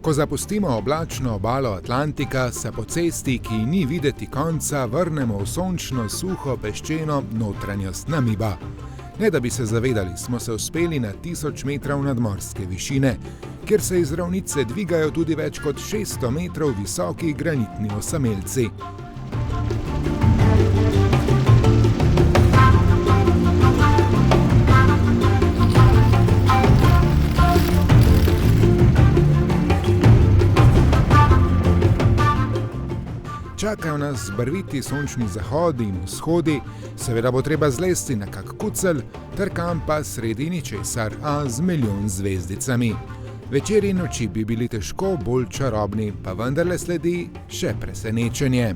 Ko zapustimo oblačno obalo Atlantika, se po cesti, ki ni videti konca, vrnemo v sončno, suho, peščeno notranjost Namiba. Ne da bi se zavedali, smo se uspeli na 1000 metrov nadmorske višine, kjer se iz ravnice dvigajo tudi več kot 600 metrov visoki granitni osamelci. Čakajo nas barviti sončni zahodi in vzhodi, seveda bo treba zlesti na kak kucelj, ter kampa sredi ničesar, a z milijon zvezdicami. Večeri in noči bi bili težko bolj čarobni, pa vendarle sledi še presenečenje.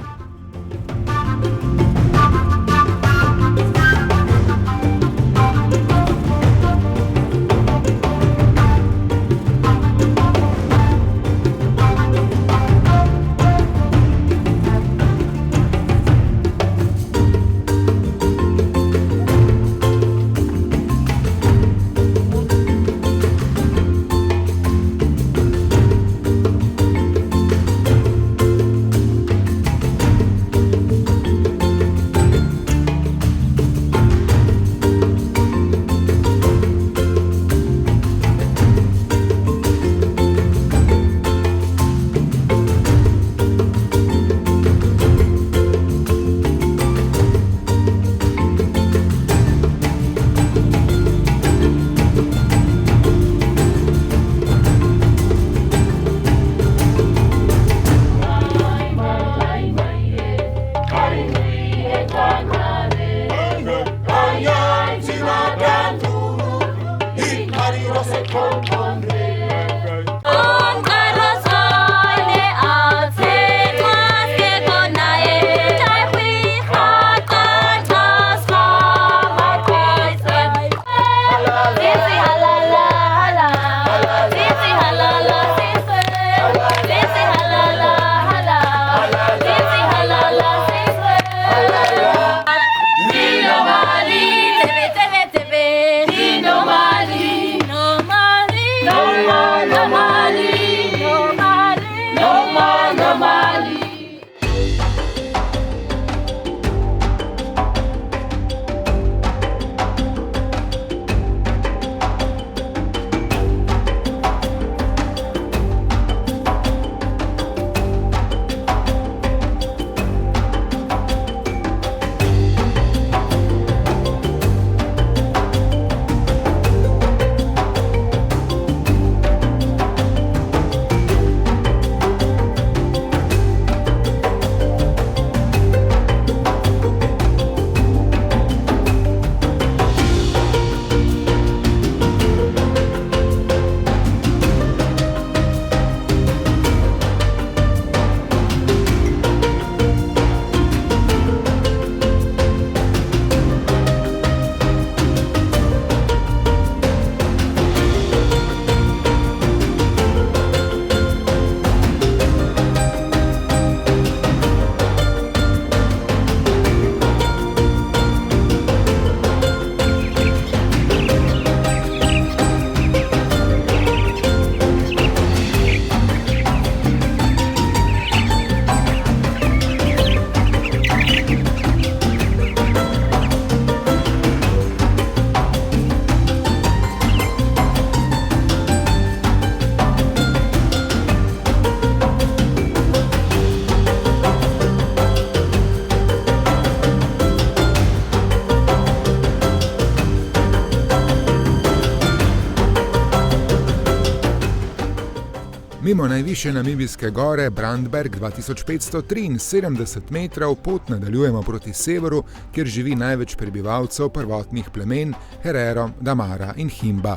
Mimo najvišje namibijske gore Brandberg 2573 metrov pot nadaljujemo proti severu, kjer živi največ prebivalcev prvotnih plemen Herero, Damara in Himba.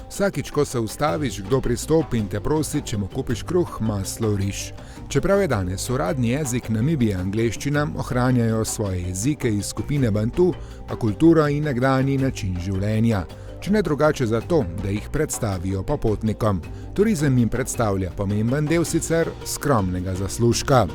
Vsakič, ko se ustaviš, kdo pristopi in te prosi, če mu kupiš kruh, maslo, riž. Čeprav je danes uradni jezik Namibije angleščina, ohranjajo svoje jezike iz skupine Bantu, pa kulturo in nekdanji način življenja. Če ne drugače zato, da jih predstavijo popotnikom. Turizem jim predstavlja pomemben del sicer skromnega zaslužka.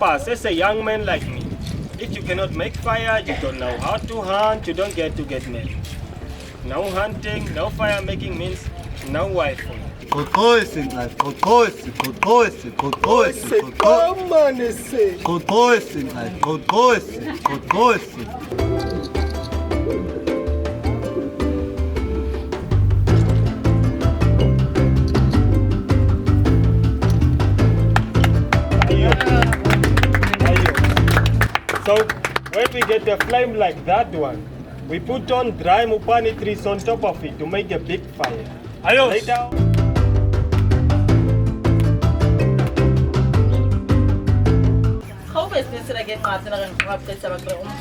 pass as a young man like me. If you cannot make fire, you don't know how to hunt, you don't get to get married. No hunting, no fire making means no wife. Kotoisi, kotoisi, kotoisi, kotoisi, kotoisi, kotoisi, kotoisi. So when we get a flame like that one, we put on dry mupani trees on top of it to make a big fire. Later, How is this again? Martin, I'm going to say, I'm going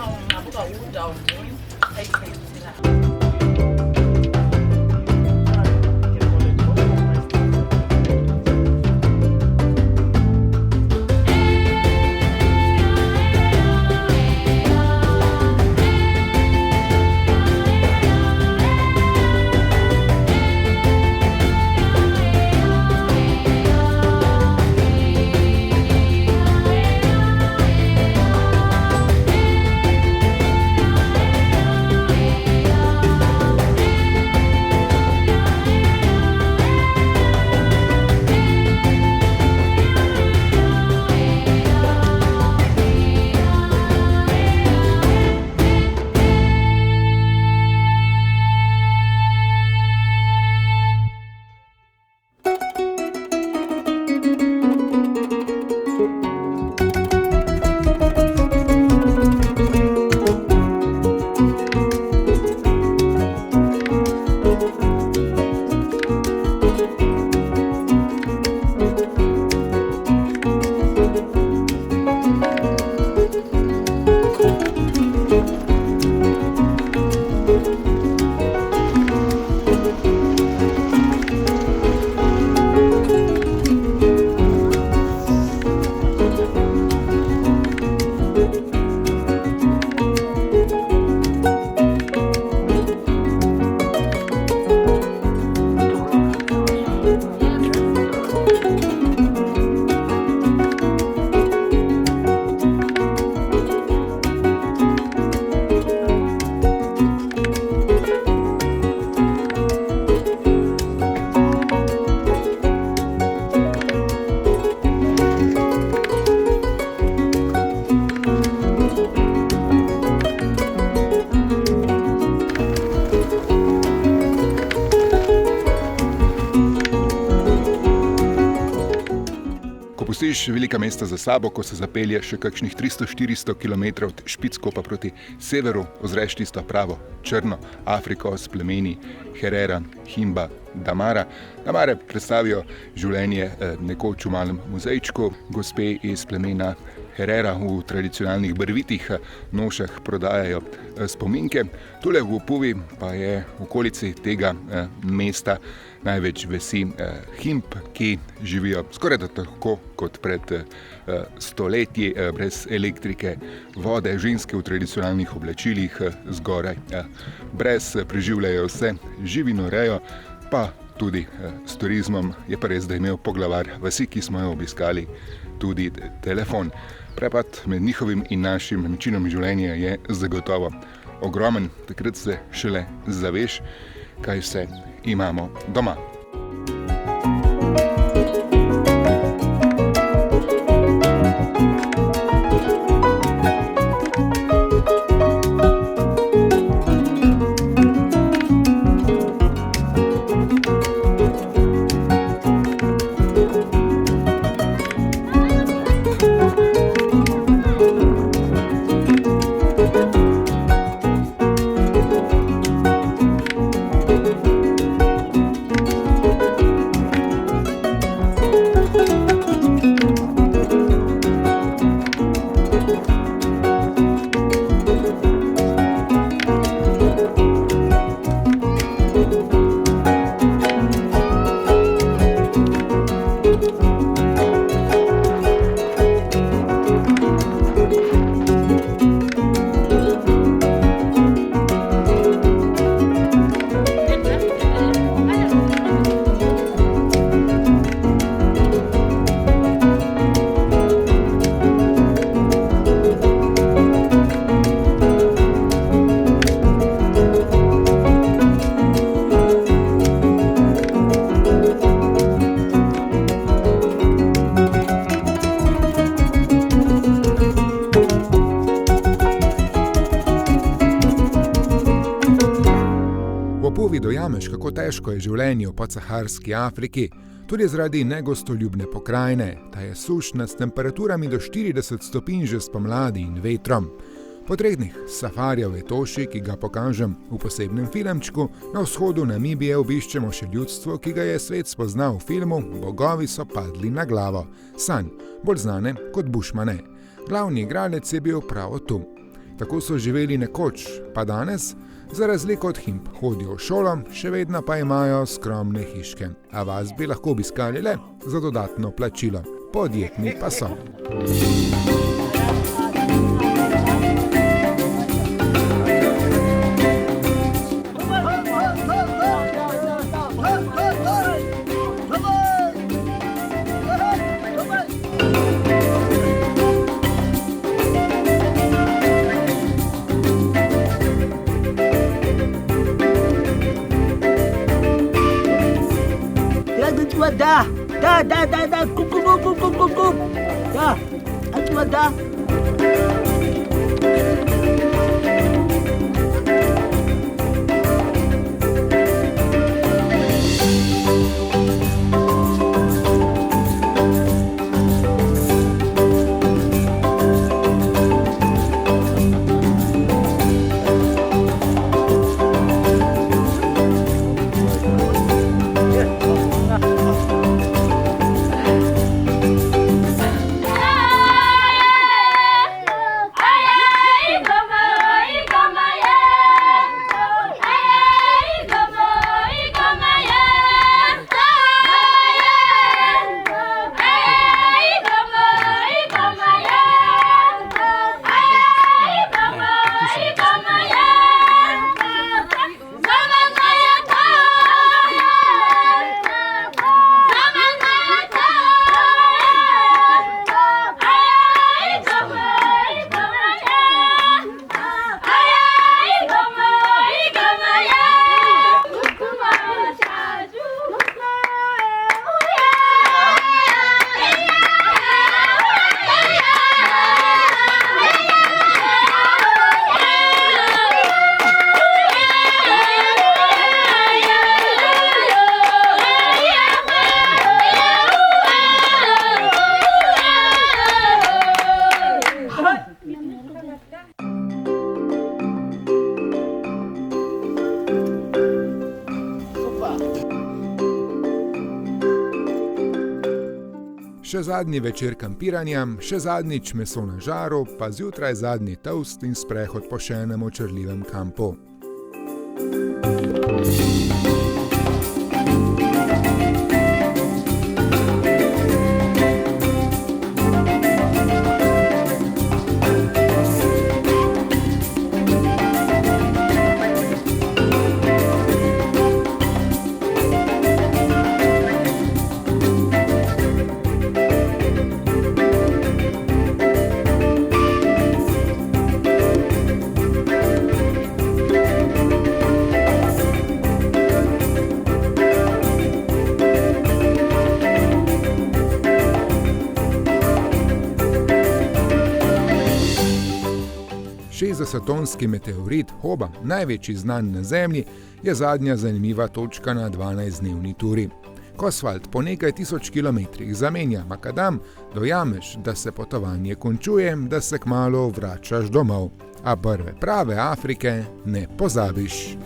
Pustiš velika mesta za sabo, ko se zapelje še kakšnih 300-400 km od Špickopa proti severu, ozreš tisto pravo črno Afriko s plemeni Herera, Himba, Damara. Damare predstavijo življenje nekoč v malem muzejčku. Gospe iz plemena Herera v tradicionalnih barvitih nošah prodajajo spominke. Tule v Opuvi pa je v okolici tega mesta največ vesi Himb, ki živijo skoraj tako kot pred stoletji, brez elektrike, vode, ženske v tradicionalnih oblačilih zgoraj, brez, preživljajo vse živinorejo, pa tudi s turizmom. Je pa res, da je imel poglavar vasi, ki smo jo obiskali, tudi telefon. Prepad med njihovim in našim načinom življenja je zagotovo ogromen. Takrat se šele zaveš, kaj vse imamo doma. Gotovi dojameš, kako težko je življenje v podsaharski Afriki, tudi zaradi negostoljubne pokrajine, ta je sušna s temperaturami do 40 stopinj že spomladi in vetrom. Po 3 dneh safarija v Etoši, ki ga pokažem v posebnem filmčku, na vzhodu Namibije obiščemo še ljudstvo, ki ga je svet spoznal v filmu Bogovi so padli na glavo, San, bolj znane kot Bushmane. Glavni igralec je bil prav tu. Tako so živeli nekoč, pa danes, za razliko od Himb, hodijo v šolo, še vedno pa imajo skromne hiške. A vas bi lahko obiskali le za dodatno plačilo. Podjetni pa so. Da, kup, da, atua da. Še zadnji večer kampiranja, še zadnjič meso na žaru, pa zjutraj zadnji toast in sprehod po še enem očarljivem kampu. Tonski meteorit Hoba, največji znan na Zemlji, je zadnja zanimiva točka na 12-dnevni turi. Ko asfalt po nekaj tisoč kilometrih zamenja makadam, dojameš, da se potovanje končuje, da se kmalu vračaš domov. A prve prave Afrike ne pozabiš.